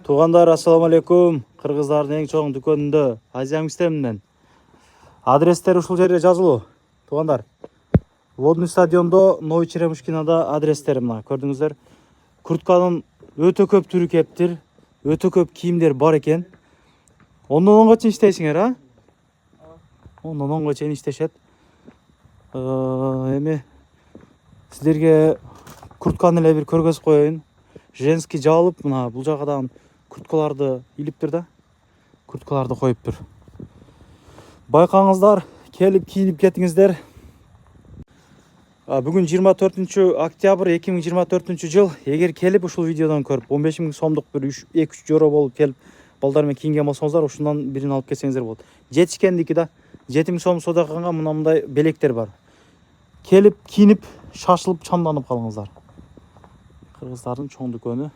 Туугандар, ассаламу алейкум. Кыргыздардын эң чоң дүкөнүндө Азия мектебинен. Адрестер ушул жерде жазылуу. Туугандар, Водный стадиондо Новый Черемушкинада адрестер мына көрдүңүздөр. Куртканын өтө көп түрү кептир, өтө көп кийимдер бар экен. 10-10 чейин иштейсиңер, а? 10-10 чейин иштешет. Эми сиздерге куртканы эле бир көргөзүп коеюн. Женский жабылып, мына бул жагадан курткаларды илиптир да. Курткаларды коюптур. Байкаңыздар, келип кийинип кетиңиздер. Бүгүн 24 октябрь 2024 жыл. Эгер келип ушул видеодон көрүп 15 000 сомдук бир 2-3 жоро болуп келип балдар менен кийинген болсоңуздар, ушундан бирин алып кетсеңиздер болот. Жетишкендики да 7 000 сом содакага мындай белектер бар. Келип кийинип, шашылып, чамданып калыңыздар. Кыргыздардын чоң дүкөнү.